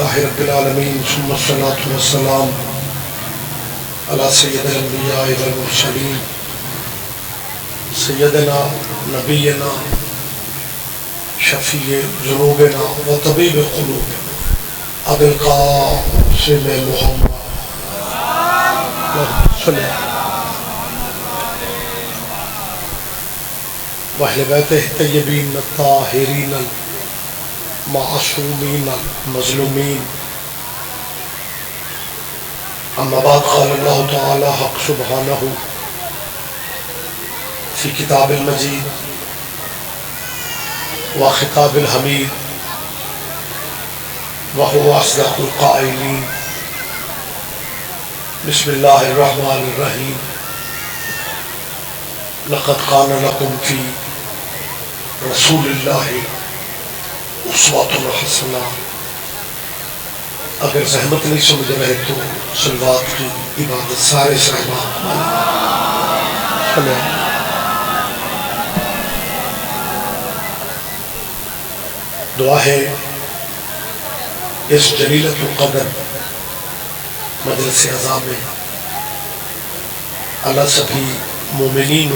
لله رب العالمين ثم الصلاة والسلام على سيد الأنبياء والمرسلين سيدنا نبينا شفيع ذنوبنا وطبيب قلوبنا أبي القاسم محمد صلى وأهل بيته الطيبين الطاهرين المعصومين المظلومين. أما بعد قال الله تعالى حق سبحانه في كتاب المجيد وخطاب الحميد وهو أصدق القائلين. بسم الله الرحمن الرحيم. لقد كان لكم في رسول الله اسوۃ حسنہ. اگر زحمت نہیں سمجھ رہے تو صلوات کی عبادت سارے صحابہ دعا ہے اس جلیلۃ القدر مجلس عزا میں اللہ سبھی مومنین و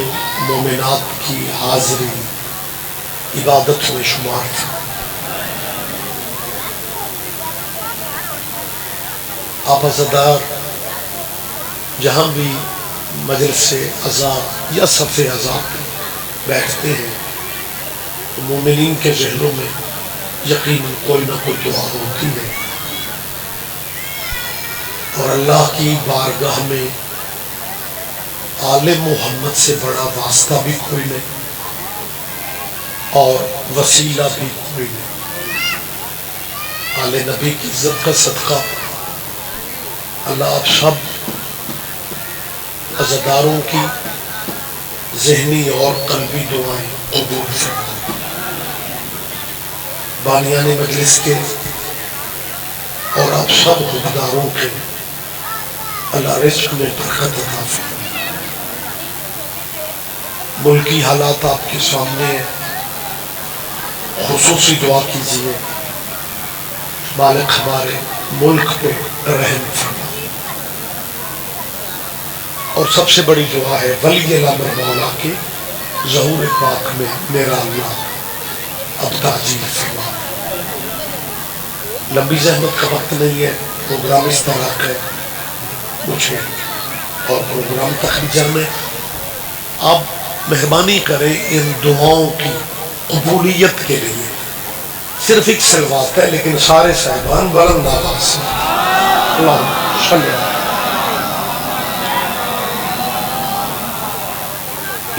مومنات کی حاضری عبادت میں شمار تھی. آپ عزادار جہاں بھی مجلس عزا یا صف عزا پہ بیٹھتے ہیں تو مومنین کے ذہنوں میں یقیناً کوئی نہ کوئی دعا ہوتی ہے، اور اللہ کی بارگاہ میں آل محمد سے بڑا واسطہ بھی کوئی نہیں اور وسیلہ بھی کوئی نہیں. آل نبی کی عزت کا صدقہ اللہ آپ سب عزاداروں کی ذہنی اور قلبی دعائیں قبول فرمائے. بانیان مجلس کے اور آپ سب خودداروں کے اللہ رزق میں برکت عطا فرمائے. ملکی حالات آپ کے سامنے ہیں، خصوصی دعا کیجیے مالک ہمارے ملک پہ رحم فرمائے. اور سب سے بڑی دعا ہے ولی الامر مولا کے ظہور پاک میں میرا اللہ اب تعجیل فرما. لمبی زحمت کا وقت نہیں ہے، پروگرام اس طرح کا ہے مجھے اور پروگرام تک بھی جانا ہے. آپ مہربانی کریں ان دعاؤں کی قبولیت کے لیے صرف ایک صلوات ہے، لیکن سارے صاحبان بلند آواز سے اللہم صلی اللہ.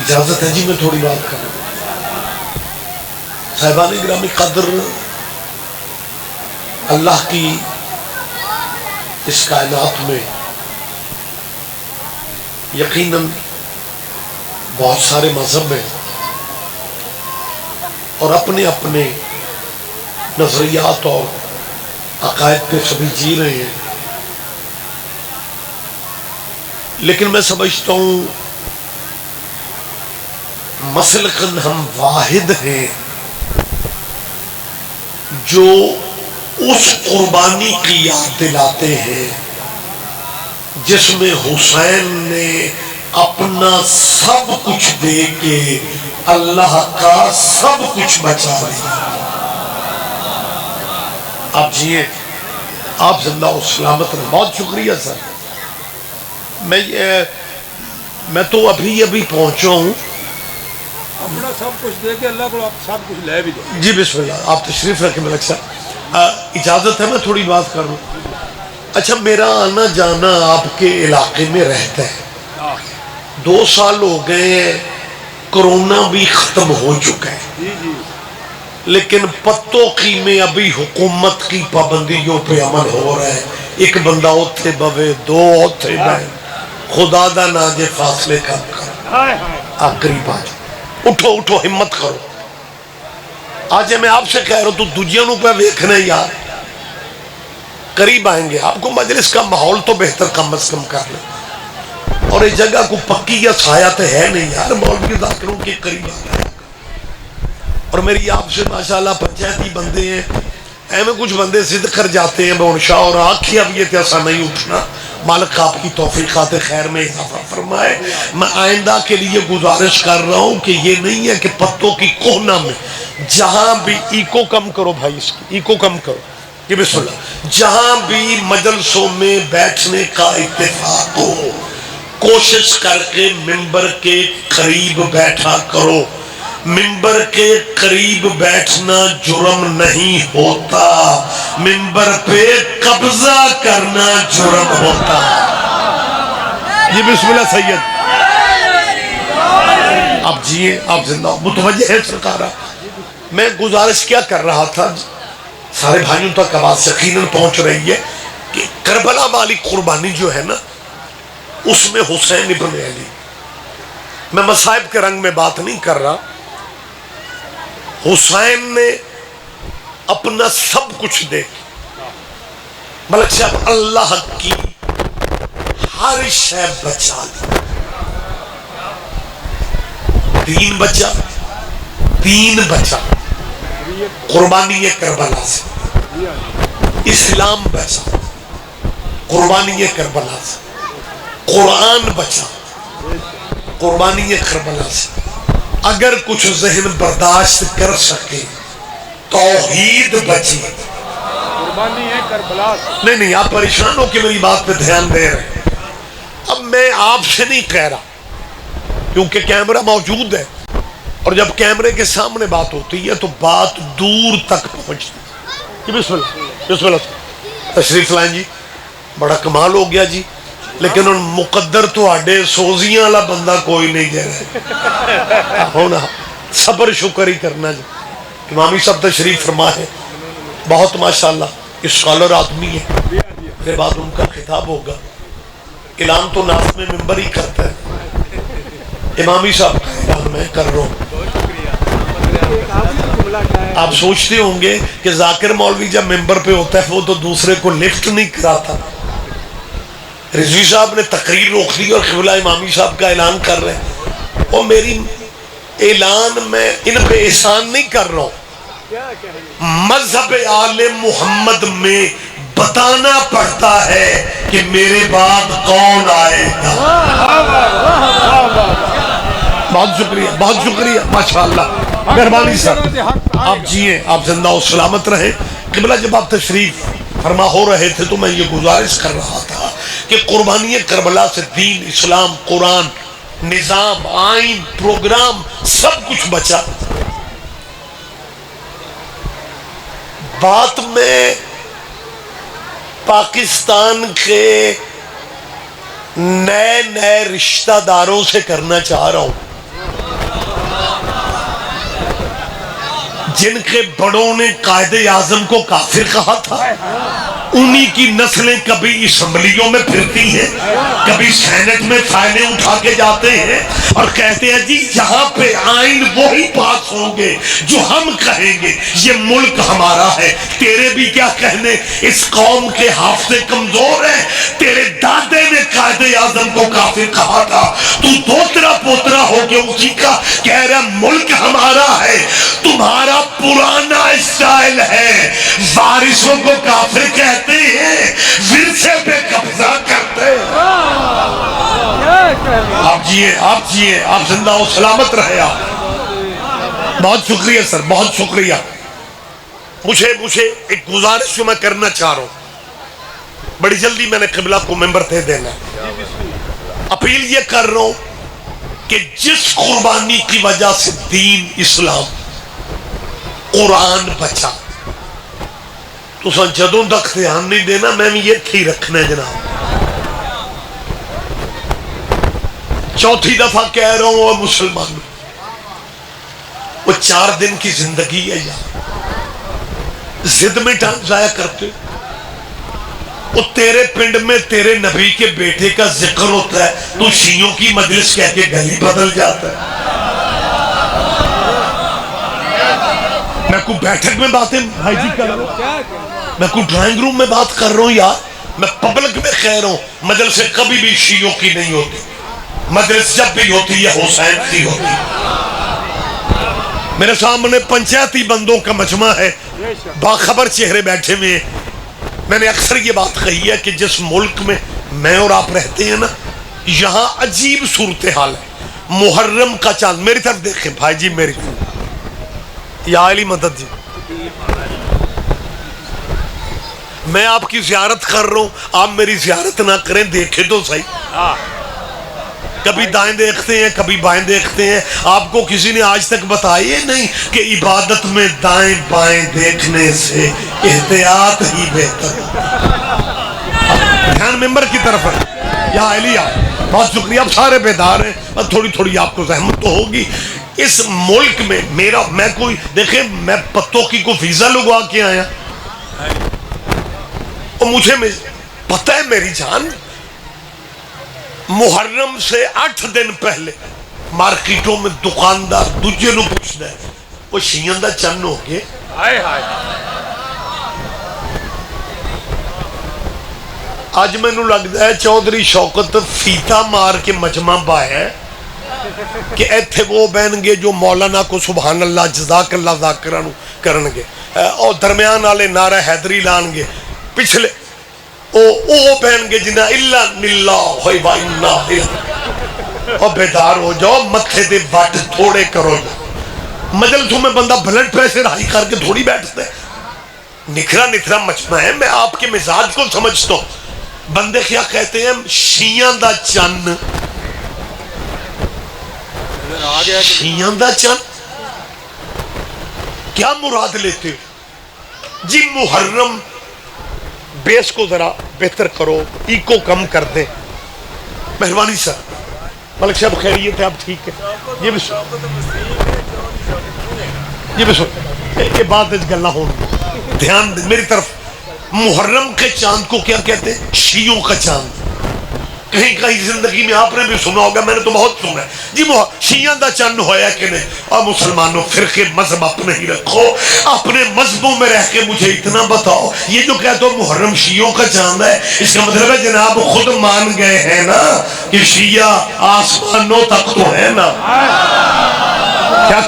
اجازت ہے جی میں تھوڑی بات کروں. صاحبان گرامی قدر، اللہ کی اس کائنات میں یقیناً بہت سارے مذہب ہیں اور اپنے اپنے نظریات اور عقائد پہ سبھی جی رہے ہیں، لیکن میں سمجھتا ہوں مسلکن ہم واحد ہیں جو اس قربانی کی یاد دلاتے ہیں جس میں حسین نے اپنا سب کچھ دے کے اللہ کا سب کچھ بچا لیا. آپ جیے، آپ زندہ و سلامت رہیں. بہت شکریہ سر. میں تو ابھی پہنچا ہوں. اپنا سب کچھ دے کے اللہ کو آپ سب کچھ لے بھی دو. جی بسم اللہ. آپ تشریف رکھیں ملک صاحب. اجازت ہے میں تھوڑی بات کروں. اچھا، میرا آنا جانا آپ کے علاقے میں رہتا ہے. 2 سال ہو گئے ہیں، کرونا بھی ختم ہو چکا ہے، لیکن پتوں کی میں ابھی حکومت کی پابندیوں پہ عمل ہو رہا ہے. ایک بندہ اوتھے بوے، 2 اوتھے بوے، خدا دا ناجے فاصلے کم کر. آخری بات، اٹھو اٹھو، ہمت کرو. آج میں آپ سے کہہ رہا ہوں تو دجیوں پہ ویکھنا یار، قریب آئیں گے. آپ کو مجلس کا ماحول تو بہتر کم از کم کر لیں، اور اس جگہ کو پکی یا سایہ تو ہے نہیں یار، مولوی ذاکروں کے قریب آ رہا ہے. اور میری آپ سے ماشاءاللہ پنچایتی بندے ہیں، ایویں کچھ بندے ضد کر جاتے ہیں بون شاہ اور آنکھیں اب یہ ایسا نہیں اٹھنا. مالک آپ کی توفیقات خیر میں اضافہ فرمائے. میں آئندہ کے لیے گزارش کر رہا ہوں کہ یہ نہیں ہے کہ پتوں کی کوہنا میں جہاں بھی ایکو کم کرو بھائی، اس کی ایکو کم کرو یہ بسم اللہ، جہاں بھی مجلسوں میں بیٹھنے کا اتفاق ہو کوشش کر کے ممبر کے قریب بیٹھا کرو. ممبر کے قریب بیٹھنا جرم نہیں ہوتا، ممبر پہ قبضہ کرنا جرم ہوتا. یہ بسم اللہ سید آپ جیئے، آپ زندہ متوجہ ہے سرکارہ. میں گزارش کیا کر رہا تھا، سارے بھائیوں تک آواز یقیناً پہنچ رہی ہے کہ کربلا والی قربانی جو ہے نا اس میں حسین ابن علی، میں مصائب کے رنگ میں بات نہیں کر رہا، حسین نے اپنا سب کچھ دے ملک صاحب اللہ کی ہر شے بچا لی. دین بچا قربانی کربلا سے، اسلام بچا قربانی کربلا سے، قرآن بچا قربانی کربلا سے. اگر کچھ ذہن برداشت کر سکے توحید بچی. قربانی ہے کربلا سے. نہیں آپ پریشان ہو کہ میری بات پہ دھیان دے رہے ہیں. اب میں آپ سے نہیں کہہ رہا کیونکہ کیمرہ موجود ہے، اور جب کیمرے کے سامنے بات ہوتی ہے تو بات دور تک پہنچتی ہے. بسم اللہ بسم اللہ تشریف لائیں جی. بڑا کمال ہو گیا جی، لیکن ان مقدر تو آڈے سوزیاں والا بندہ کوئی نہیں دے رہے ہونا. صبر شکر ہی کرنا جی. امامی صاحب تشریف فرما ہے، بہت ماشاءاللہ اسکالر آدمی ہے. پھر بعد ان کا خطاب ہوگا، اعلان تو ناف میں ممبر ہی کرتا ہے. امامی صاحب کا اعلان میں کر رہا ہوں. آپ سوچتے ہوں گے کہ ذاکر مولوی جب ممبر پہ ہوتا ہے وہ تو دوسرے کو لفٹ نہیں کراتا. رضوی صاحب نے تقریر روک دی اور قبلہ امامی صاحب کا اعلان کر رہے ہیں. اور میری اعلان میں ان پہ احسان نہیں کر رہا ہوں، مذہب آل محمد میں بتانا پڑتا ہے کہ میرے بعد کون آئے گا. بہت شکریہ ماشاءاللہ، مہربانی سر. آپ جیئے، آپ زندہ و سلامت رہے. قبلہ جب آپ تشریف فرما ہو رہے تھے تو میں یہ گزارش کر رہا تھا کہ قربانی کربلا سے دین، اسلام، قرآن، نظام، آئین، پروگرام سب کچھ بچا. بات میں پاکستان کے نئے رشتہ داروں سے کرنا چاہ رہا ہوں جن کے بڑوں نے قائد اعظم کو کافر کہا تھا. انہی کی نسلیں کبھی اسمبلیوں میں پھرتی ہیں، کبھی سینٹ میں فائلیں اٹھا کے جاتے ہیں اور کہتے ہیں جی یہاں پہ آئین وہی پاس ہوں گے جو ہم کہیں گے، یہ ملک ہمارا ہے. تیرے بھی کیا کہنے، اس قوم کے حافظے کمزور ہیں. تیرے دادے نے قائد اعظم کو کافر کہا تھا، تو دوترا پوترا ہو کے اسی کا کہہ رہا ملک ہمارا ہے. تمہارا پرانا اسٹائل ہے، وارثوں کو کافر کہتے ہیں، ورثے پہ قبضہ کرتے ہیں. آپ جیئے، آپ زندہ و سلامت رہے. آپ بہت شکریہ سر، بہت شکریہ. مجھے ایک گزارش جو میں کرنا چاہ رہا ہوں، بڑی جلدی میں نے قبلہ کو ممبر دے دینا. اپیل یہ کر رہا ہوں کہ جس قربانی کی وجہ سے دین، اسلام، قرآن بچا، تو سن جدوں تک دھیان نہیں دینا میں یہ تھی رکھنا ہے جناب. چوتھی دفعہ کہہ رہا ہوں وہ مسلمان، وہ 4 دن کی زندگی ہے یار، زد میں ٹائم ضائع کرتے. وہ تیرے پنڈ میں تیرے نبی کے بیٹے کا ذکر ہوتا ہے، تو شیعوں کی مجلس کہہ کے گلی بدل جاتا ہے. میں کوئی بیٹھک میں باتیں بھائی جی کر رہا ہوں، میں کوئی ڈرائنگ روم میں بات کر رہا ہوں یار، میں پبلک میں کہہ رہا ہوں مجلس کبھی بھی شیعوں کی نہیں ہوتی. مجلس جب بھی ہوتی ہے حسین کی ہوتی. میرے سامنے پنچایتی بندوں کا مجمع ہے، باخبر چہرے بیٹھے ہوئے ہیں. میں نے اکثر یہ بات کہی ہے کہ جس ملک میں میں اور آپ رہتے ہیں نا, یہاں عجیب صورتحال ہے. محرم کا چاند, میری طرف دیکھیں بھائی جی, میری طرف, یا علی مدد جی, میں آپ کی زیارت کر رہا ہوں, آپ میری زیارت نہ کریں, دیکھیں تو صحیح. کبھی دائیں دیکھتے ہیں, کبھی بائیں دیکھتے ہیں. آپ کو کسی نے آج تک بتایا نہیں کہ عبادت میں دائیں بائیں دیکھنے سے احتیاط ہی بہتر. دھیان ممبر کی طرف ہے. یا علیہ, بہت شکریہ, آپ سارے بیدار ہیں. بس تھوڑی تھوڑی آپ کو زحمت تو ہوگی. اس ملک میں میں کوئی دیکھیں, میں پتوں کی کوئی ویزا لگوا کے آیا, اور مجھے پتہ ہے میری جان, محرم سے 8 دن پہلے مارکیٹوں میں دکاندار دوجے نو پوچھتا ہے, وہ شیعہ دا چند ہو گئے. آج میں نو لگتا ہے چودھری شوکت فیتا مار کے مجمع بایا ہے کہ ایتھے وہ بہن گے جو مولانا کو سبحان اللہ جزاک اللہ ذاکرانو کرن گے, اور درمیان والے نعرہ حیدری لان گے, پچھلے او بہن گے جنہ اللہ نلہ ہوئی وائنہ, اور بیدار ہو جاؤ, متھے دے بٹ تھوڑے کرو. مجلسوں میں بندہ بلڈ پریشر ہائی کر کے تھوڑی بیٹھتا ہے. نکھرا نکھرا مجمع ہے. میں آپ کے مزاج کو سمجھتا ہوں. بندے کیا کہتے ہیں, شیعہ دا چن, شیعہ دا چن کیا مراد لیتے ہو جی؟ محرم بیس کو ذرا بہتر کرو, ایکو کم کر دیں مہربانی سر. ملک صاحب خیریت ہے, آپ ٹھیک ہے؟ یہ بھی سن, یہ بھی سن, یہ بات اس گلہ ہو, دھیان دیں میری طرف. محرم کے چاند کو کیا کہتے ہیں؟ شیعوں کا چاند. کہیں کہیں زندگی میں آپ نے بھی سنا ہوگا, میں نے تو بہت سنا ہے جی. شیعہ دا چند ہویا کہ نہیں؟ اور مسلمانوں فرقے مذہب اپنے ہی رکھو, اپنے مذہبوں میں رہ کے مجھے اتنا بتاؤ, یہ جو کہتے ہو محرم شیعوں کا چاند ہے, اس کا مطلب ہے جناب خود مان گئے ہیں نا کہ شیعہ آسمانوں تک تو ہے نا. کیا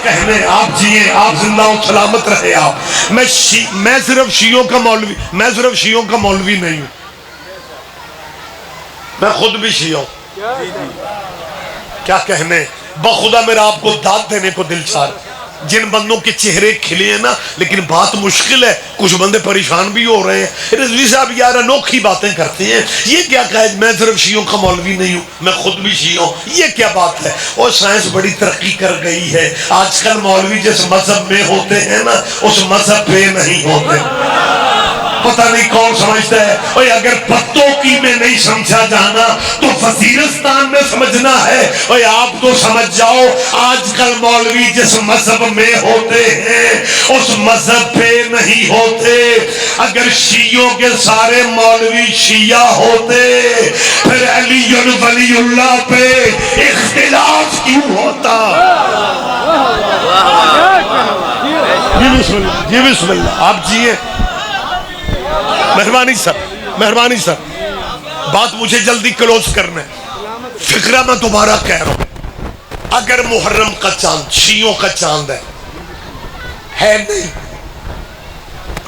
کہنے, آپ جیئے, آپ زندہ و سلامت رہے. آپ میں صرف شیعوں کا مولوی, میں صرف شیعوں کا مولوی نہیں ہوں, میں خود بھی شیعہ ہوں. کیا کہنے, بخدا میرا آپ کو داد دینے کو دل چاہ رہا. جن بندوں کے چہرے کھلے ہیں نا, لیکن بات مشکل ہے, کچھ بندے پریشان بھی ہو رہے ہیں. رضوی صاحب یار انوکھی باتیں کرتے ہیں, یہ کیا کہا میں صرف شیعوں کا مولوی نہیں ہوں, میں خود بھی شیعہ ہوں, یہ کیا بات ہے؟ اور سائنس بڑی ترقی کر گئی ہے. آج کل مولوی جس مذہب میں ہوتے ہیں نا, اس مذہب پہ نہیں ہوتے. پتہ نہیں کون سمجھتا ہے. اور اگر پتوں کی میں نہیں سمجھا جانا تو وزیرستان میں سمجھنا ہے. اور آپ تو سمجھ جاؤ, آج کل مولوی جس مذہب میں ہوتے ہیں اس مذہب پہ نہیں ہوتے. اگر شیعوں کے سارے مولوی شیعہ ہوتے پھر علی ولی اللہ پہ اختلاف کیوں ہوتا؟ جی بسم اللہ, آپ جیئے. مہربانی سر, مہربانی سر, بات مجھے جلدی کلوز کرنا ہے. فکرہ میں دوبارہ کہہ رہا ہوں, اگر محرم کا چاند شیعوں کا چاند ہے نہیں,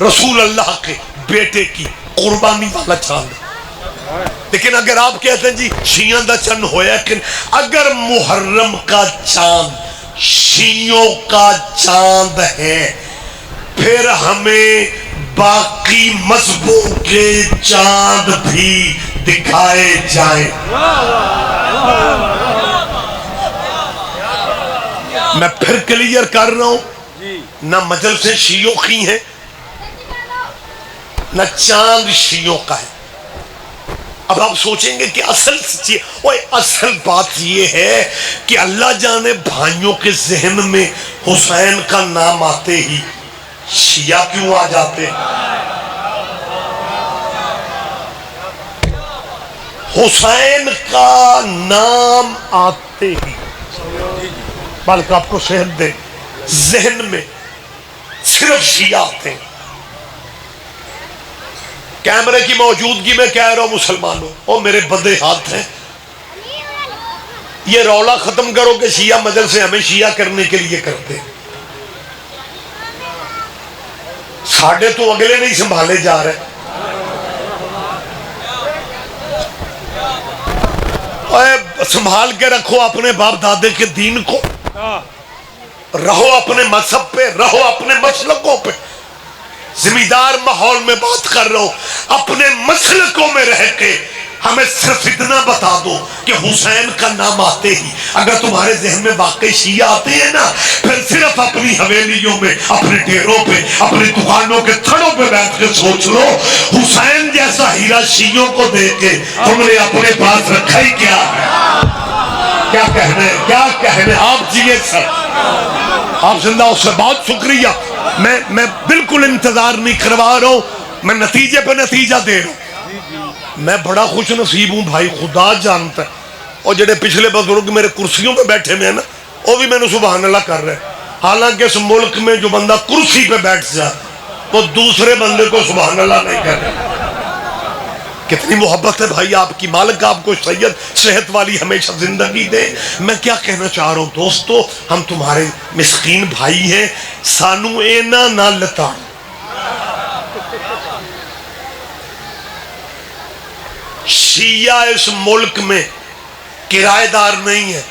رسول اللہ کے بیٹے کی قربانی والا چاند ہے. لیکن اگر آپ کہتے ہیں جی شیعہ دا چند ہویا, کہ اگر محرم کا چاند شیعوں کا چاند ہے, پھر ہمیں باقی مذہبوں کے چاند بھی دکھائے جائیں. میں پھر کلیئر کر رہا ہوں, نہ مجلس شیعوں کی ہیں نہ چاند شیعوں کا ہے. اب آپ سوچیں گے کہ اصل بات یہ ہے کہ اللہ جانے بھائیوں کے ذہن میں حسین کا نام آتے ہی شیعہ کیوں آ جاتے ہیں؟ حسین کا نام آتے ہی, بلکہ آپ کو صحت دے, ذہن میں صرف شیعہ آتے ہیں. کیمرے کی موجودگی میں کہہ رہا ہوں مسلمانوں, اور میرے بندے ہاتھ ہیں, یہ رولا ختم کرو کہ شیعہ مجلس سے ہمیں شیعہ کرنے کے لیے کرتے. ساڑھے تو اگلے نہیں سنبھالے جا رہے. سنبھال کے رکھو اپنے باپ دادے کے دین کو, رہو اپنے مذہب پہ, رہو اپنے مسلکوں پہ. زمیندار ماحول میں بات کر رہا ہوں, اپنے مسلکوں میں رہ کے ہمیں صرف اتنا بتا دو کہ حسین کا نام آتے ہی اگر تمہارے ذہن میں واقعی شیعہ آتے ہیں نا, پھر صرف اپنی حویلیوں میں, اپنے ڈیروں پہ, اپنی دکانوں کے تھڑوں پہ بیٹھ کے سوچ لو حسین جیسا ہیرا شیعوں کو دے کے تم نے اپنے پاس رکھا ہی کیا ہے. کیا کہنا ہے, کیا کہنا ہے. آپ جیے سر, آپ زندہ ہو سر, بہت شکریہ. میں بالکل انتظار نہیں کروا رہا ہوں, میں نتیجے پہ نتیجہ دے رہا ہوں. میں بڑا خوش نصیب ہوں بھائی, خدا جانتا ہے. اور جڑے پچھلے بزرگ میرے کرسیوں پہ بیٹھے ہوئے ہیں نا, وہ بھی میں نے سبحان اللہ کر رہے ہیں. حالانکہ اس ملک میں جو بندہ کرسی پہ بیٹھ جائے وہ دوسرے بندے کو سبحان اللہ نہیں کر رہے. کتنی محبت ہے بھائی آپ کی, مالک آپ کو سید صحت والی ہمیشہ زندگی دے. میں کیا کہنا چاہ رہا ہوں دوستو, ہم تمہارے مسکین بھائی ہیں, سانو اینا نہ لتا. شیعہ اس ملک میں کرایہ دار نہیں ہے.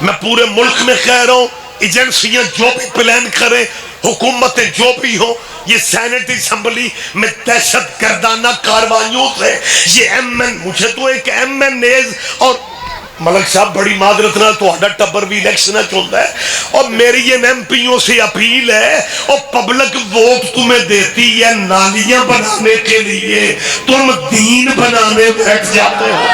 میں پورے ملک میں کہہ رہا ہوں, ایجنسیاں جو بھی پلان کریں, حکومتیں جو بھی ہوں, یہ سینٹ اسمبلی میں دہشت گردانہ کاروائیوں سے یہ مجھے تو ایک MNAs اور ملک صاحب بڑی معذرت نہ تو آڈا ٹبر بھی الیکشن چلتا ہے, اور میری ان MP سے اپیل ہے, اور پبلک ووٹ تمہیں دیتی ہے نالیاں بنانے کے لیے, تم دین بنانے بیٹھ جاتے ہو.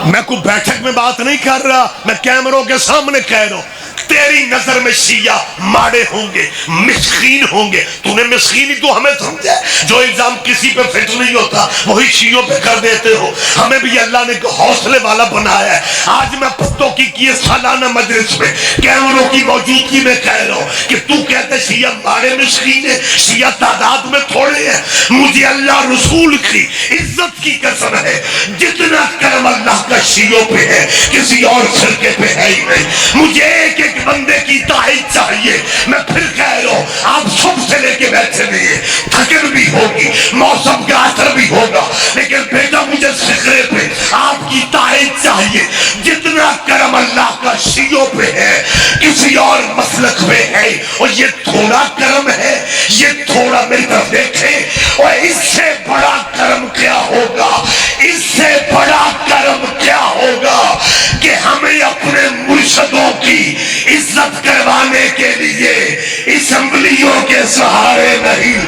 میں کوئی بیٹھک میں بات نہیں کر رہا, میں کیمروں کے سامنے کہہ رہا ہوں. تیری نظر میں شیعہ ماڑے ہوں گے, مسکین ہوں گے. تو نے مسکین ہی تو ہمیں سمجھا ہے, جو الزام کسی پہ فٹ نہیں ہوتا وہی شیعوں پہ کر دیتے ہو. ہمیں بھی اللہ نے حوصلے والا بنایا ہے. آج میں پتوں کی کیے سالانہ مجلس میں کیمروں کی موجودگی میں کہہ رہا ہوں کہ تو کہتے شیعہ ماڑے مسکین ہے, شیعہ تعداد میں تھوڑے ہیں. مجھے اللہ رسول کی عزت کی قسم ہے, جتنا کرم اللہ کا شیعوں پہ ہے کسی اور فرقے پہ ہے ہی نہیں. مجھے ایک ایک بندے کی تائید چاہیے. میں پھر کہہ رہا ہوں, آپ صبح سے لے کے بیٹھے نہیں ہیں, تھکن بھی ہوگی, موسم کا اثر بھی ہوگا, لیکن بیٹا مجھے فکرے پہ آپ کی تائید چاہیے. جتنا کرم اللہ کا شیعوں پہ ہے کسی اور مسلک پہ ہے, اور یہ تھوڑا کرم ہے, یہ تھوڑا میری طرف دیکھیں. اور اس سے بڑا کرم کیا ہوگا, اس سے بڑا کرم کیا ہوگا کہ ہمیں اپنے مرشدوں کی عزت کروانے کے لیے اسمبلیوں کے سہارے نہیں.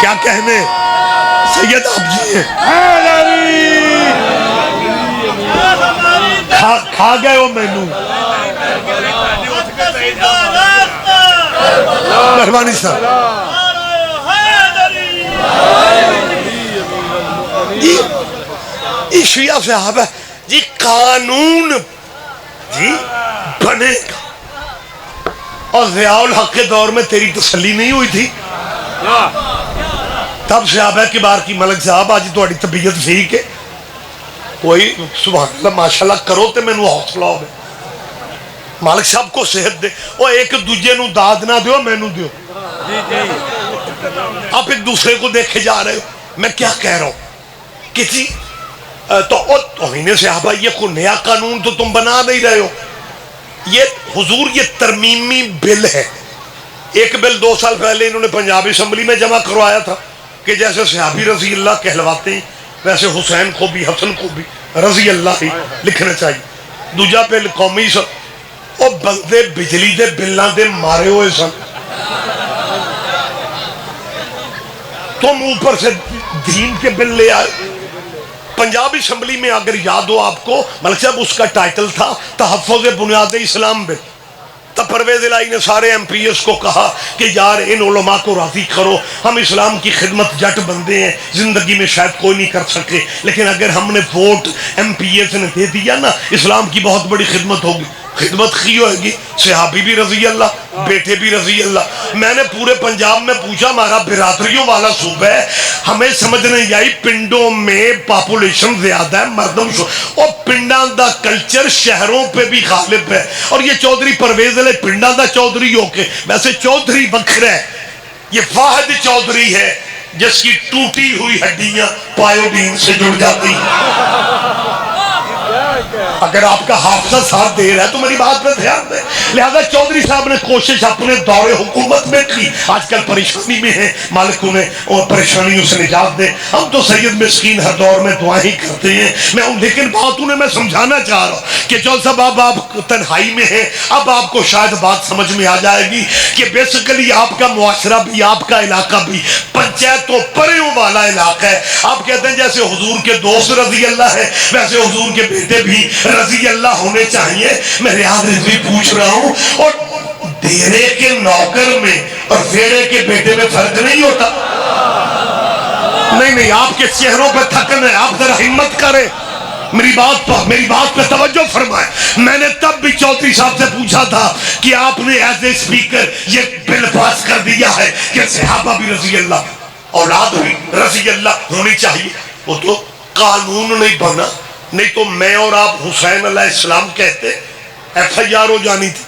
کیا کہنے سید آپ جی ہیں, کھا گئے ہو مینو. مہربانی صاحب, یہ شیعہ صاحب ہے جی, قانون جی بنے گا. اور ضیاء الحق کے دور میں تیری تسلی نہیں ہوئی تھی, تب صحابہ کے بار کی ملک صاحب آج تو طبیعت ٹھیک ہے, کوئی سبحان اللہ ماشاءاللہ کرو تے مینوں حوصلہ ہوگا. مالک صاحب کو صحت دے, اور ایک دوجے نو داد نہ دیو, مینوں دیو. آپ ایک دوسرے کو دیکھے جا رہے ہو. میں کیا کہہ رہا ہوں کہ جی تو توہین صحابہ یہ کوئی نیا قانون تو تم بنا نہیں رہے ہو. یہ حضور یہ ترمیمی بل ہے. ایک بل 2 سال پہلے انہوں نے پنجاب اسمبلی میں جمع کروایا تھا کہ جیسے صحابی رضی اللہ کہلواتے ہیں ویسے حسین کو بھی حسن کو بھی رضی اللہ ہی لکھنا چاہیے. دوجا بل قومی اور بندے بجلی دے بلاں دے مارے ہوئے سن, تم اوپر سے دین کے بل لے آئے. پنجاب اسمبلی میں اگر یاد ہو آپ کو ملک صاحب, اس کا ٹائٹل تھا تحفظ بنیاد اسلام بل. تب پرویز الہی نے سارے MPs کو کہا کہ یار ان علماء کو راضی کرو, ہم اسلام کی خدمت جٹ بندے ہیں, زندگی میں شاید کوئی نہیں کر سکے, لیکن اگر ہم نے ووٹ MPs نے دے دیا نا اسلام کی بہت بڑی خدمت ہوگی. خدمت کی ہوئے گی، صحابی بھی رضی اللہ، بیٹے بھی رضی اللہ۔ میں نے پورے پنجاب میں پوچھا، ہمارا برادریوں والا صوبہ ہے، ہمیں سمجھ نہیں آئی پنڈوں میں پاپولیشن زیادہ ہے، مردم اور پنڈاں دا کلچر شہروں پہ بھی غالب ہے، اور یہ چودھری پرویز علیہ پنڈاں دا چودھری ہو کے، ویسے چودھری وکھرا ہے، یہ واحد چودھری ہے جس کی ٹوٹی ہوئی ہڈیاں پایوڈین سے جڑ جاتی ہیں۔ اگر آپ کا حافظہ ساتھ دے رہا ہے تو میری بات پہ دھیان دیں۔ لہذا چودھری صاحب نے کوشش اپنے دور حکومت میں کی، آج کل پریشانی میں ہیں، مالک انہیں اور پریشانیوں سے نجات دے۔ ہم تو سید مسکین ہر دور میں دعائیں ہی کرتے ہیں، لیکن بات انہیں میں سمجھانا چاہ رہا ہوں کہ چودھری صاحب اب آپ تنہائی میں ہیں، اب آپ کو شاید بات سمجھ میں آ جائے گی کہ بیسیکلی آپ کا معاشرہ بھی، آپ کا علاقہ بھی پنچایتوں پریوں والا علاقہ ہے۔ آپ کہتے ہیں جیسے حضور کے دوست رضی اللہ ہے، ویسے حضور کے بیٹے بھی رضی اللہ ہونے چاہیے۔ میں ریاض رضوی پوچھ رہا ہوں، اور دیرے کے نوکر میں اور ویڑے کے بیٹے میں فرق نہیں ہوتا؟ نہیں، آپ کے چہروں پہ تھکن ہے، آپ ذرا ہمت کریں، میری بات پہ توجہ فرمائے۔ میں نے تب بھی چودھری صاحب سے پوچھا تھا کہ آپ نے ایز اے اسپیکر یہ بل پاس کر دیا ہے کہ صحابہ بھی رضی اللہ، اولاد بھی رضی اللہ ہونی چاہیے۔ وہ تو قانون نہیں بنا، نہیں تو میں اور آپ حسین علیہ السلام کہتے ایف آئی آر ہو جانی تھی۔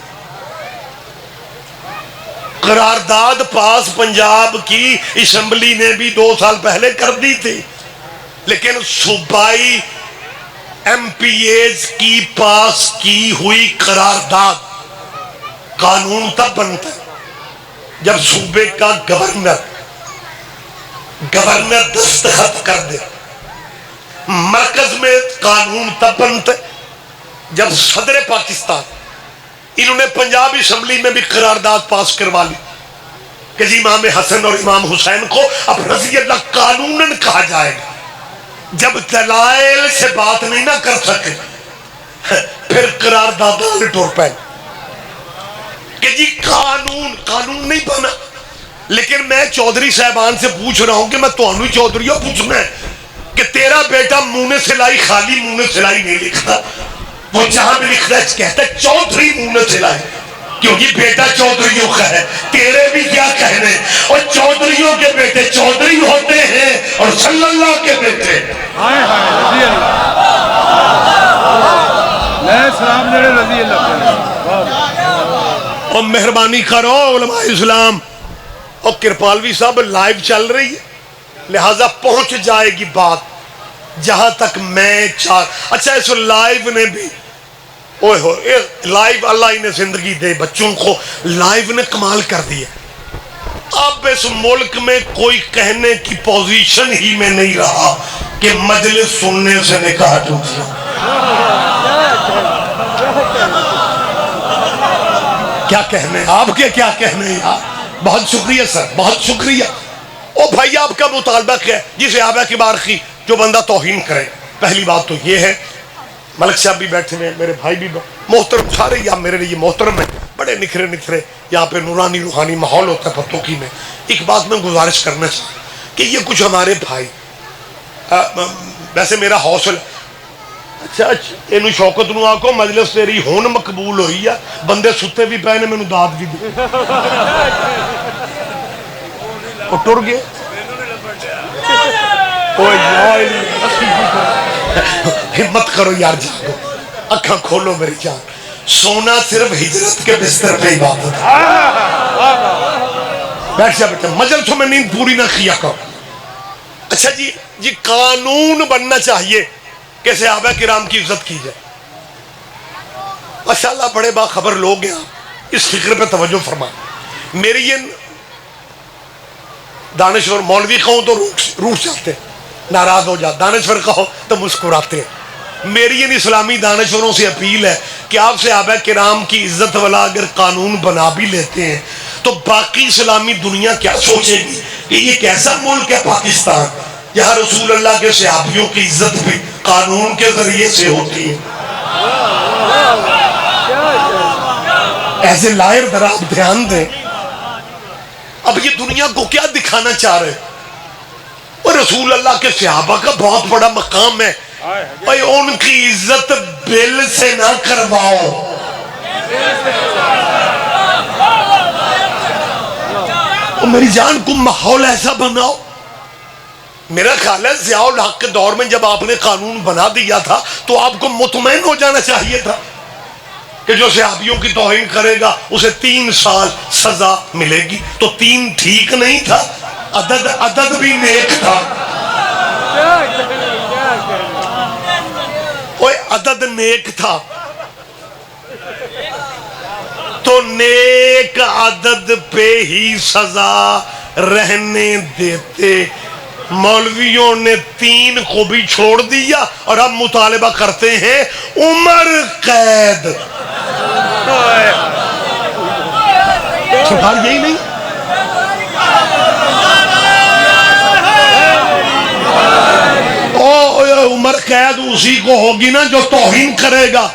قرارداد پاس پنجاب کی اسمبلی نے بھی 2 سال پہلے کر دی تھی، لیکن صوبائی ایم پی ایز کی پاس کی ہوئی قرارداد قانون تب بنتا ہے جب صوبے کا گورنر دستخط کر دے۔ مرکز میں قانون تب بنتا ہے جب صدر پاکستان، انہوں نے پنجاب اسمبلی میں بھی قرارداد پاس کروا لی کہ جی امام حسن اور امام حسین کو اب رضی اللہ قانوناً کہا جائے گا۔ جب دلائل سے بات نہیں نہ کر سکے پھر قرارداد ٹور پہ کہ جی قانون نہیں بنا۔ لیکن میں چودھری صاحبان سے پوچھ رہا ہوں کہ میں تو انہی چودھریوں پوچھنا ہے کہ تیرا بیٹا منہ میں سلائی، خالی منہ میں سلائی نہیں لکھتا، وہ جہاں بھی لکھتا ہے کہتا ہے چودھری منہ میں سلائی، کیونکہ بیٹا چودھریوں کا ہے۔ تیرے بھی کیا کہنے، اور چودھریوں کے بیٹے چودھری ہوتے ہیں اور صلی اللہ کے بیٹے رضی اللہ۔ اور مہربانی کرو علماء اسلام، اور کرپالوی صاحب لائیو چل رہی ہے، لہذا پہنچ جائے گی بات جہاں تک میں اچھا اس لائیو نے بھی لائیو اللہ انہیں زندگی دے، بچوں کو لائیو نے کمال کر دیا۔ اب اس ملک میں کوئی کہنے کی پوزیشن ہی میں نہیں رہا کہ مجلس سننے سے نکاح ٹوٹ گیا۔ کیا کہنے آپ کے، کیا کہنے یار، بہت شکریہ سر، بہت شکریہ۔ او بھائی آپ کا مطالبہ کیا ہے؟ جی صحابہ کی بارخی جو بندہ توہین کرے، پہلی بات تو یہ ہے، ملک صاحب بھی بیٹھے ہیں، میرے بھائی بھی محترم، سارے یا میرے لیے محترم ہیں، بڑے نکھرے یہاں پہ نورانی روحانی ماحول ہوتا ہے پتوں کی۔ میں ایک بات میں گزارش کرنا چاہتا کہ یہ کچھ ہمارے بھائی، ویسے میرا حوصلہ اچھا اینو شوکت نو آکو مجلس تیری ہون مقبول ہوئی ہے، بندے ستے بھی پہنے میں داد بھی دی وہ ٹر گئے۔ ہمت کرو یار، جاگو، اکھاں کھولو میری جان، سونا صرف ہجرت کے بستر پہ عبادت ہے۔ بیٹھ جا بیٹا، مجلسوں میں نیند پوری نہ کیا کرو۔ اچھا جی قانون بننا چاہیے کہ صحابہ کرام کی عزت کی جائے۔ ماشاءاللہ بڑے باخبر لوگ ہیں، اس فکر پہ توجہ فرمائیں۔ میری یہ دانشور مولوی کہوں تو روٹ جاتے ہیں، ناراض ہو جاتے، دانشور کہو تو مسکراتے ہیں۔ میری ان اسلامی دانشوروں سے اپیل ہے کہ آپ صحابہ کرام کی عزت والا اگر قانون بنا بھی لیتے ہیں تو باقی اسلامی دنیا کیا سوچے گی کہ یہ کیسا ملک ہے پاکستان جہاں رسول اللہ کے صحابیوں کی عزت بھی قانون کے ذریعے سے ہوتی ہے۔ ایسے لائر ذرا آپ دھیان دیں، اب یہ دنیا کو کیا دکھانا چاہ رہے؟ اور رسول اللہ کے صحابہ کا بہت بڑا مقام ہے، بھائی ان کی عزت بل سے نہ کرواؤ، اور میری جان کو ماحول ایسا بناؤ. میرا خیال ہے ضیاء الحق کے دور میں جب آپ نے قانون بنا دیا تھا تو آپ کو مطمئن ہو جانا چاہیے تھا کہ جو صحابیوں کی توہین کرے گا اسے 3 سال سزا ملے گی. تو 3 ٹھیک نہیں تھا, عدد بھی نیک تھا. اوے عدد نیک تھا تو نیک عدد پہ ہی سزا رہنے دیتے. مولویوں نے 3 کو بھی چھوڑ دیا اور اب مطالبہ کرتے ہیں عمر قید. سرکار یہی نہیں, عمر قید اسی کو ہوگی نا جو توہین کرے گا.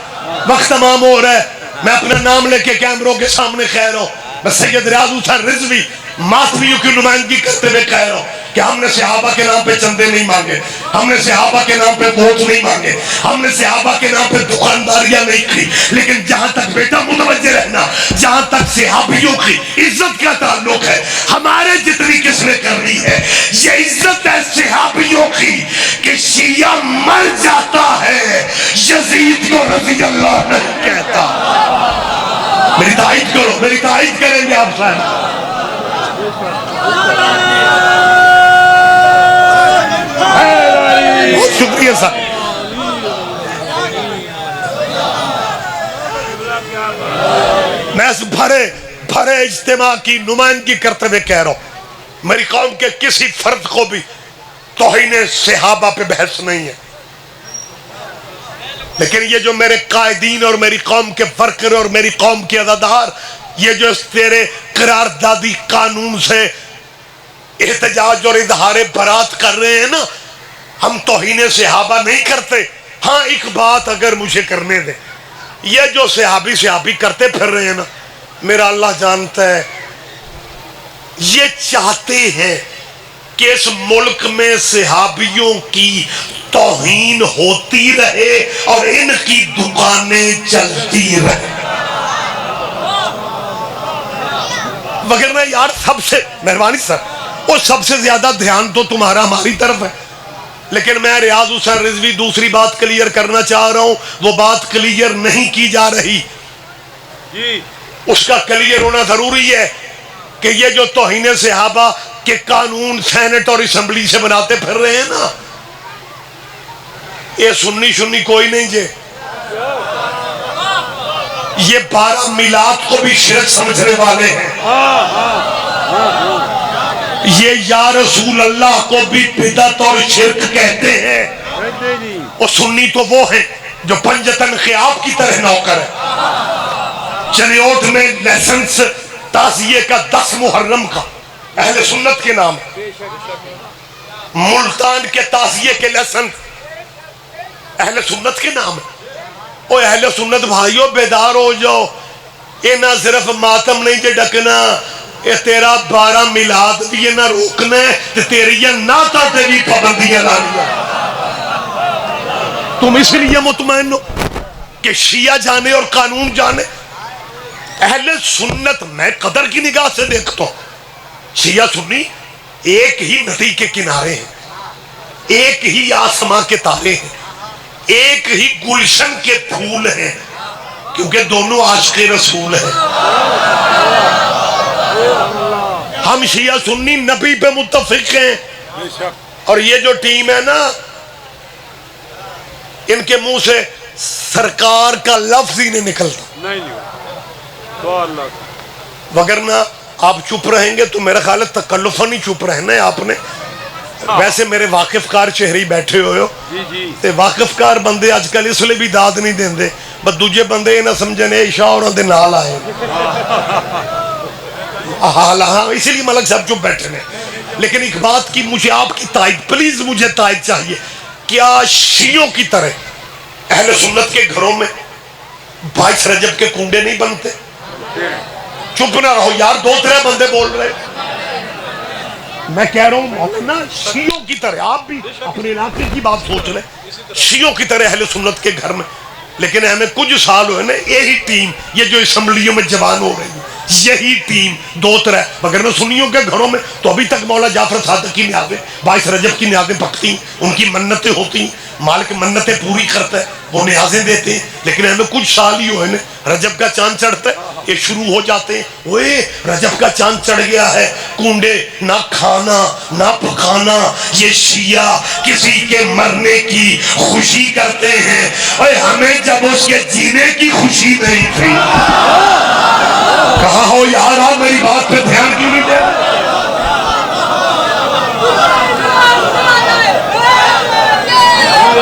وقت تمام ہو رہا ہے, میں اپنا نام لے کے کیمروں کے سامنے کہہ رہا ہوں, میں سید ریاض حسین رضوی ماتمیوں کی نمائندگی کرتے ہوئے کہہ رہا ہوں کہ ہم نے صحابہ کے نام پہ چندے نہیں مانگے, ہم نے صحابہ کے نام پہ ووٹ نہیں مانگے, ہم نے صحابہ کے نام پہ دکانداریاں نہیں کی, لیکن جہاں تک بیٹا متوجہ رہنا, جہاں تک صحابیوں کی عزت کا تعلق ہے, ہمارے جتنی کس نے کرنی ہے, یہ عزت ہے صحابیوں کی کہ شیعہ مر جاتا ہے یزید کو رضی اللہ نہیں کہتا. میری تائید کرو, میری تائید کریں گے آپ صاحب. بہت شکریہ صاحب. میں اس بھرے اجتماع کی نمائندگی کرتے ہوئے کہہ رہا ہوں, میری قوم کے کسی فرد کو بھی توہین صحابہ پہ بحث نہیں ہے, لیکن یہ جو میرے قائدین اور میری قوم کے ورکر اور میری قوم کے عزادار یہ جو اس تیرے قراردادی قانون سے احتجاج اور اظہار برات کر رہے ہیں نا, ہم توہین صحابہ نہیں کرتے. ہاں ایک بات اگر مجھے کرنے دے, یہ جو صحابی کرتے پھر رہے ہیں نا, میرا اللہ جانتا ہے یہ چاہتے ہیں کہ اس ملک میں صحابیوں کی توہین ہوتی رہے اور ان کی دکانیں چلتی رہے. وگرنہ یار سب سے مہربانی سر, وہ سب سے زیادہ دھیان تو تمہارا ہماری طرف ہے, لیکن میں ریاض حسین رضوی دوسری بات کلیئر کرنا چاہ رہا ہوں, وہ بات کلیئر نہیں کی جا رہی. اس کا کلیئر ہونا ضروری ہے کہ یہ جو توہین صحابہ کے قانون سینٹ اور اسمبلی سے بناتے پھر رہے ہیں نا, یہ سنی کوئی نہیں جے, یہ 12 میلاد کو بھی شرک سمجھنے والے ہیں, یہ یا رسول اللہ کو بھی بدعت اور شرک کہتے ہیں. اور سنی تو وہ ہیں جو پنجتن خیاب کی طرح نوکر ہے. چلیوٹ میں لیسنس تعزیے کا 10 محرم کا اہل سنت کے نام, ملتان کے تعزیے کے لیسنس اہل سنت کے نام ہے. او اہل سنت بھائیو بیدار ہو جاؤ, یہ نہ صرف ماتم نہیں جے ڈکنا, یہ تیرا 12 میلاد بھی یہ نہ روکنا ہے, تو تیری یہ ناتا تے بھی پابندیاں لانیاں. تم اس لیے مطمئن ہو کہ شیعہ جانے اور قانون جانے. اہل سنت میں قدر کی نگاہ سے دیکھتا ہوں, شیعہ سنی ایک ہی ندی کے کنارے ہیں, ایک ہی آسمان کے تارے ہیں, ایک ہی گلشن کے پھول ہیں, کیونکہ دونوں عاشق رسول ہیں. ہم شیعہ سنی نبی پہ متفق ہیں, اور یہ جو ٹیم ہے نا ان کے منہ سے سرکار کا لفظ ہی نہیں نکلتا. وگرنہ آپ چپ رہیں گے تو میرا خیال ہے تکلفاً ہی چپ رہنا ہے آپ نے. ویسے میرے واقف کار چہری بیٹھے ہوئے ہو, تے واقف کار بندے آج کل اس لیے بھی داد نہیں دیں دے, بس دوجے بندے نہ سمجھنے عشاء اور دے نال آئے. ہاں اسی لیے ملک صاحب چپ بیٹھے ہیں. لیکن ایک بات کی مجھے آپ کی تائید, پلیز مجھے تائید چاہیے, کیا شیعوں کی طرح اہل سنت کے گھروں میں 22 رجب کے کنڈے نہیں بنتے؟ چپ نہ رہو یار, 2-3 بندے بول رہے. میں کہہ رہا ہوں مولانا شیعوں کی طرح, آپ بھی اپنے علاقے کی بات سوچ لیں, شیعوں کی طرح اہل سنت کے گھر میں لیکن ہمیں کچھ سال ہوئے نا یہی ٹیم یہ جو اسمبلیوں میں جوان ہو رہی ہے یہی ٹیم دو طرح مگر سنیوں کے گھروں میں تو ابھی تک مولا جعفر صادق کی نیازیں 22 رجب کی نیازیں پکتی ان کی منتیں ہوتی مالک منتیں پوری کرتا ہے وہ نیازیں دیتے ہیں لیکن ہمیں کچھ سال ہی ہوئے نا رجب کا چاند چڑھتا ہے یہ شروع ہو جاتے ہیں اوے رجب کا چاند چڑھ گیا ہے کنڈے نہ کھانا نہ پکانا یہ شیعہ کسی کے مرنے کی خوشی کرتے ہیں اور ہمیں جب اس کے جینے کی خوشی نہیں تھی کہاں ہو یار آپ میری بات پہ دھیان کیوں نہیں دے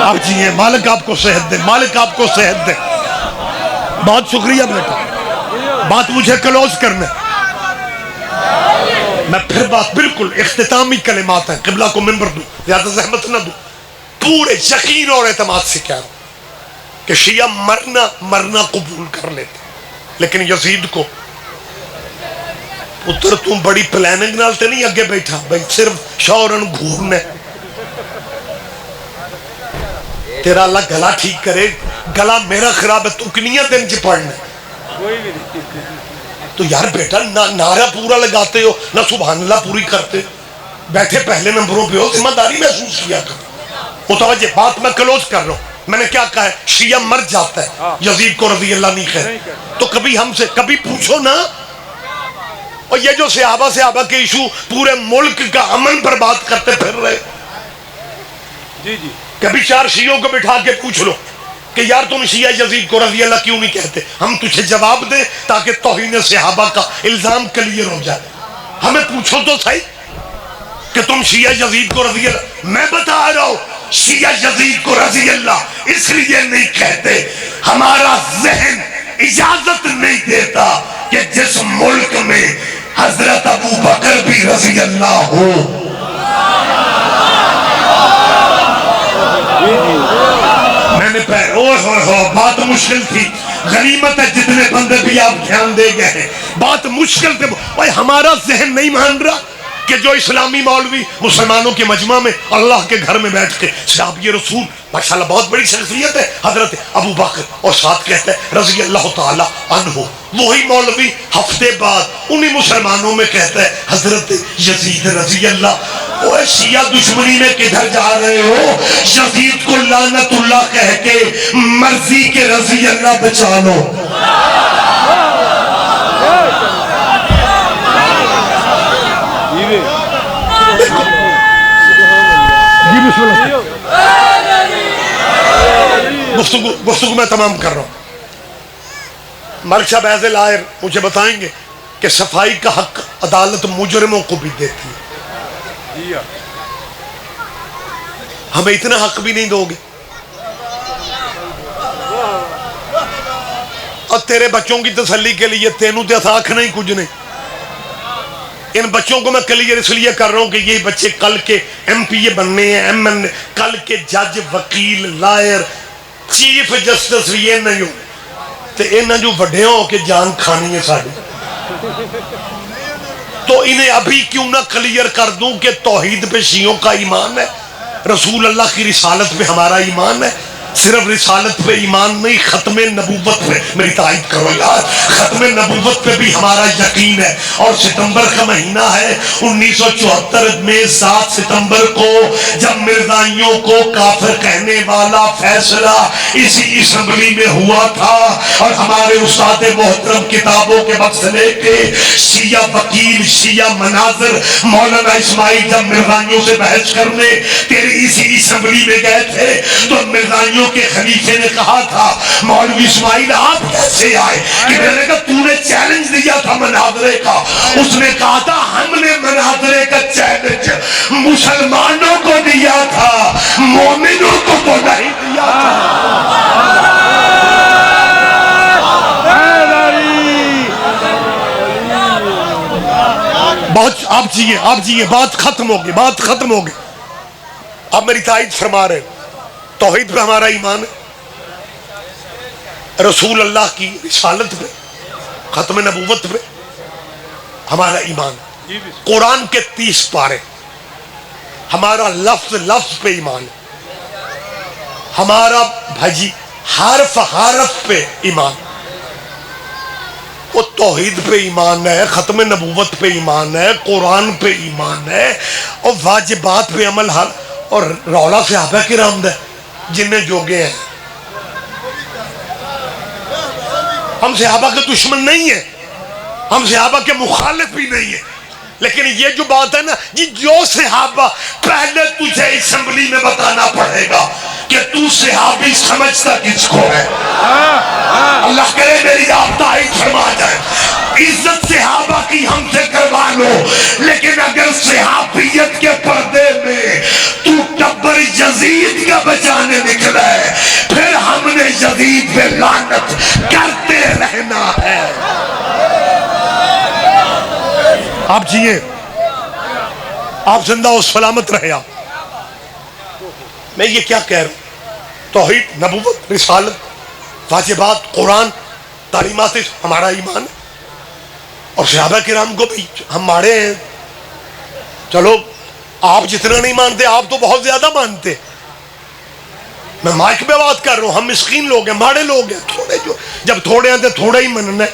آپ جی مالک آپ کو صحت دے مالک آپ کو صحت دے بہت شکریہ بیٹا بات مجھے کلوز کرنا میں پھر بات بالکل اختتامی کلمات ہیں قبلہ کو منبر دوں زیادہ زحمت نہ دوں پورے یقین اور اعتماد سے کہہ رہا ہوں کہ شیعہ مرنا قبول کر لیتے لیکن یزید کو پتر تم بڑی پلاننگ نال تے نہیں اگے بیٹھا بھائی صرف شورن گھورنے تیرا اللہ گلا ٹھیک کرے گلا میرا خراب ہے تو کنیاں دن چ پڑھنا تو یار بیٹا نعرہ پورا لگاتے ہو نہ سبحان اللہ پوری کرتے بیٹھے پہلے نمبروں پہ ہو ذمہ داری محسوس کیا کر متوجہ بات میں کلوز کر رہا ہوں میں نے کیا کہا ہے شیعہ مر جاتا ہے یزید کو رضی اللہ نہیں کہے تو کبھی ہم سے کبھی پوچھو نا اور یہ جو صحابہ کے ایشو پورے ملک کا امن پر بات کرتے پھر رہے جی جی کبھی 4 شیعوں کو بٹھا کے پوچھ لو کہ یار تم شیعہ یزید کو رضی اللہ کیوں نہیں کہتے ہم تجھے جواب دیں تاکہ توہین صحابہ کا الزام کلیئر ہو جائے ہمیں پوچھو تو صحیح کہ تم شیعہ یزید کو رضی اللہ میں بتا رہا ہوں شیعہ یزید کو رضی اللہ اس لیے نہیں کہتے ہمارا ذہن اجازت نہیں دیتا کہ جس ملک میں حضرت ابو بکر بھی رضی اللہ ہو میں نے بات مشکل تھی غنیمت ہے جتنے بندے بھی آپ دھیان دے گئے ہیں بات مشکل تھی بھائی ہمارا ذہن نہیں مان رہا کہ جو اسلامی مولوی مسلمانوں کے مجمع میں اللہ کے گھر میں بیٹھ کے صحابی رسول ماشاءاللہ بہت بڑی شخصیت ہے حضرت ابو بکر اور ساتھ کہتے ہیں رضی اللہ تعالی عنہ وہی مولوی ہفتے بعد انہی مسلمانوں میں کہتا ہے حضرت یزید رضی اللہ وہ شیعہ دشمنی میں کدھر جا رہے ہو یزید کو لعنت اللہ کہہ کے مرضی کے رضی اللہ بچا لو گفتگو میں تمام کر رہا ہوں ملک صاحب ایز اے لائر مجھے بتائیں گے کہ صفائی کا حق عدالت مجرموں کو بھی دیتی ہے ہمیں اتنا حق بھی نہیں دو گے اور تیرے بچوں کی تسلی کے لیے تینوں تے آنکھ نہیں کچھ نہیں ان بچوں کو میں کلیئر اس لیے کر رہا ہوں کہ یہ بچے کل کے ایم پی اے بننے ہیں ایم این کل کے جج وکیل لائر چیف جسٹس بھی یہ نہیں ہو تو انہیں جو وڈے ہو کے جان کھانی ہے ساری تو انہیں ابھی کیوں نہ کلیئر کر دوں کہ توحید پہ شیعوں کا ایمان ہے رسول اللہ کی رسالت پہ ہمارا ایمان ہے صرف رسالت پہ ایمان نہیں ختم نبوت پہ میری تائید کرو یار ختم نبوت پہ بھی ہمارا یقین ہے اور ستمبر کا مہینہ ہے 1974 میں 7 ستمبر کو جب مرزائیوں کو کافر کہنے والا فیصلہ اسی اسمبلی میں ہوا تھا اور ہمارے استاد محترم کتابوں کے مسئلے کے شیعہ وکیل شیعہ مناظر مولانا اسماعیل جب مرزائیوں سے بحث کرنے تیری اسی اسمبلی میں گئے تھے تو مرزائیوں کے خلیفے نے کہا تھا مولوی اسماعیل آپ کیسے آئے کہ میں نے کہا تو نے چیلنج دیا تھا مناظرے کا اس نے کہا تھا ہم نے مناظرے کا چیلنج مسلمانوں کو دیا تھا مومنوں کو تو نہیں دیا تھا بہت آپ جیئے بات ختم ہوگی آپ میری تائید فرما رہے ہیں توحید پہ ہمارا ایمان ہے رسول اللہ کی رسالت پہ ختم نبوت پہ ہمارا ایمان ہے قرآن کے 30 پارے ہمارا لفظ پہ ایمان ہے ہمارا بھائی حرف حرف پہ ایمان، وہ توحید پہ ایمان ہے، ختم نبوت پہ ایمان ہے، قرآن پہ ایمان ہے، اور واجبات پہ عمل ہر، اور رولا صحابہ کرام دا جنہیں جوگے ہیں. ہم صحابہ کے دشمن نہیں ہیں، ہم صحابہ کے مخالف بھی نہیں ہیں، لیکن یہ جو بات ہے نا جی، جو صحابہ، پہلے تجھے اسمبلی میں بتانا پڑے گا کہ تو صحابی سمجھتا کس کو ہے. اللہ کرے میری آپ تائید فرما جائے. عزت صحابہ کی ہم سے کروا لو، لیکن اگر صحابیت کے پردے میں تو ٹبر یزید کا بچانے نکلا ہے، پھر ہم نے یزید پہ لعنت کرتے رہنا ہے. آپ جیئے، آپ زندہ و سلامت رہے. آپ، میں یہ کیا کہہ رہا ہوں؟ توحید، نبوت، رسالت، واجبات، قرآن، تعلیمات ہمارا ایمان ہے، اور صحابہ کرام کو بھی ہم ماڑے ہیں. چلو آپ جتنا نہیں مانتے، آپ تو بہت زیادہ مانتے. میں مائک پہ بات کر رہا ہوں، ہم مسکین لوگ ہیں، ماڑے لوگ ہیں، تھوڑے، جو جب تھوڑے ہیں تو تھوڑا ہی مننا ہے.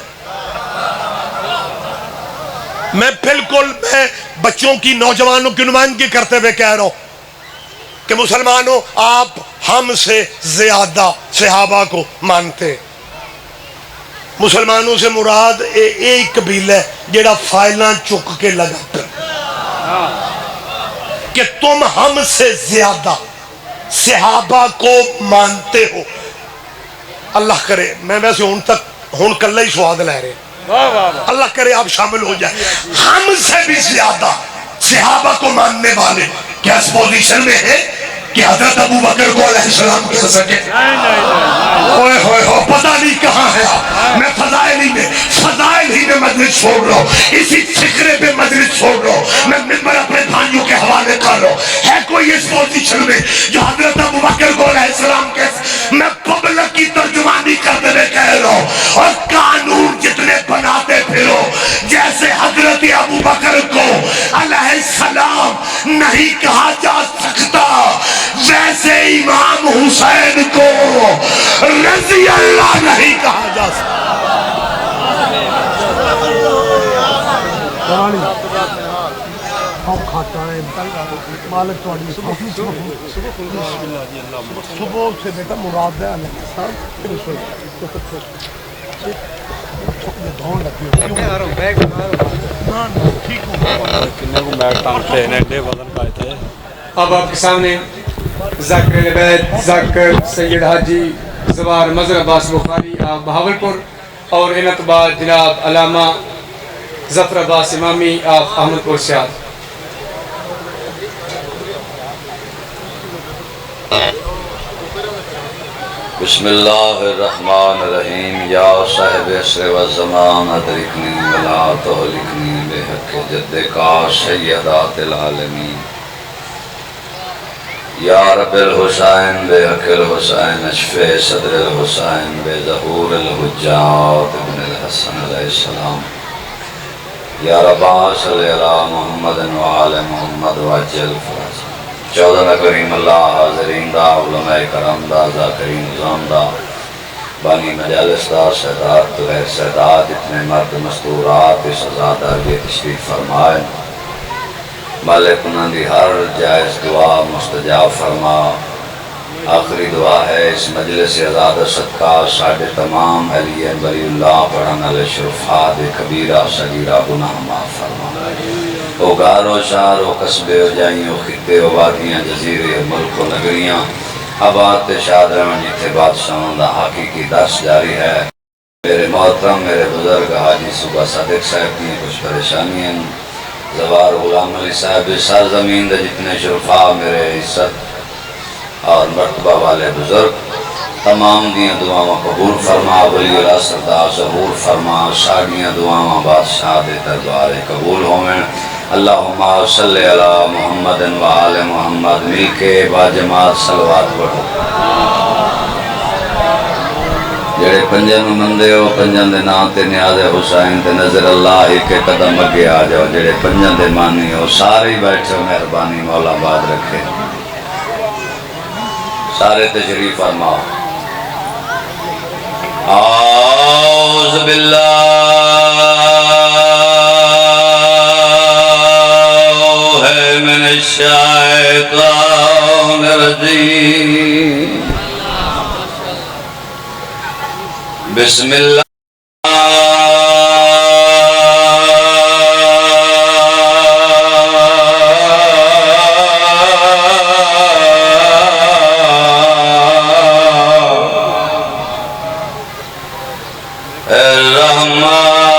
میں بالکل میں بچوں کی، نوجوانوں کی نمائندگی کرتے ہوئے کہہ رہا ہوں کہ مسلمانوں، آپ ہم سے زیادہ صحابہ کو مانتے. مسلمانوں سے مراد ایک قبیلہ ہے جیڑا فائلاں چک کے لگا پہ کہ تم ہم سے زیادہ صحابہ کو مانتے ہو. اللہ کرے میں ویسے ہن کلہ ہی سواد لے رہے، اللہ کرے آپ شامل ہو جائیں. ہم سے بھی زیادہ صحابہ کو ماننے والے کیا اس پوزیشن میں ہے کہ حضرت ابو بکر کو علیہ السلام کہہ سکے؟ ہوئے ہوئے ہو، پتہ نہیں کہاں ہے. میں فضائل ہی میں مجلس چھوڑ رہا ہوں، اسی فکرے پہ مجلس چھوڑ رہا ہوں. میں ممبر اپنے بھائیوں کے حوالے کر رہا ہوں. ہے کوئی اس پوزیشن میں جو حضرت ابو بکر کو علیہ السلام کہہ؟ میں پبلک کی ترجمانی کرتے ہوئے کہہ رہا ہوں، اور قانون جتنے بناتے پھرو جیسے حضرت ابو بکر کو علیہ السلام نہیں کہا جا سکتا، ویسے امام حسین کو رضی اللہ نہیں کہا جا سکتا. صبح سے بیٹا مراد ہے اب آپ کے سامنے ذاکر عبید ذاکر سید حاجی زوار مظہر عباس بخاری آپ بہاولپور، اور انت بعد جناب علامہ ظفر عباس امامی آپ احمد پور سیاد. بسم اللہ الرحمن الرحیم. یا صاحب عصر و زمان ادرکنی ولا تہلکنی بحق جد کا سیدات العالمین. یا رب الحسین بحق الحسین اشف صدر الحسین بظہور الحجات ابن الحسن علیہ السلام. یا رب صلی علی محمد و آل محمد وعجل فرج. 14 کریم اللہ حاضرین دا، علماء کرام دا، ذاکرین نظام دا، بانی مجالس دا، سیدات غیر سیدات، اتنے مرد مستورات سزادہ یہ تشریف فرمائے. مالک انہوں دی ہر جائز دعا مستجاب فرما. آخری دعا ہے اس مجلس ازاد صدقہ ساڑھے تمام علی ولی اللہ پڑھن علی شرفات کبیرہ صغیرہ گناہ معاف فرما. او گارو شہر و قصبے و جائیں و خطے و وادیاں جزیرے ملک و نگریاں آباد شاد رہن جتھے بادشاہوں دا حقیقی درس جاری ہے. میرے محترم میرے بزرگ حاجی صبح صادق صاحب کی کچھ پریشانیاں، زوار غلام علی صاحب سرزمین دے جتنے شرفاء میرے عزت اور مرتبہ والے بزرگ تمام دیاں دعاواں قبول فرما. ولی اللہ سردار ظہور فرما. ساڑیاں دعاواں بادشاہ دے دربار قبول ہوئیں. اللہم صلی علی محمد و آل محمد. مل کے باجماعت صلوات پڑھو. جڑے پنجن مندے ہو پنجن دے نام تے نیاز حسین تے نظر اللہ ہی کے قدم اگے آ جاؤ. جڑے پنجن دے مانی ہو سارے بیٹھے مہربانی مولا باد رکھے. سارے تشریف فرماؤ. أعوذ بالله من الشيطان الرجيم بسم الله الرحمن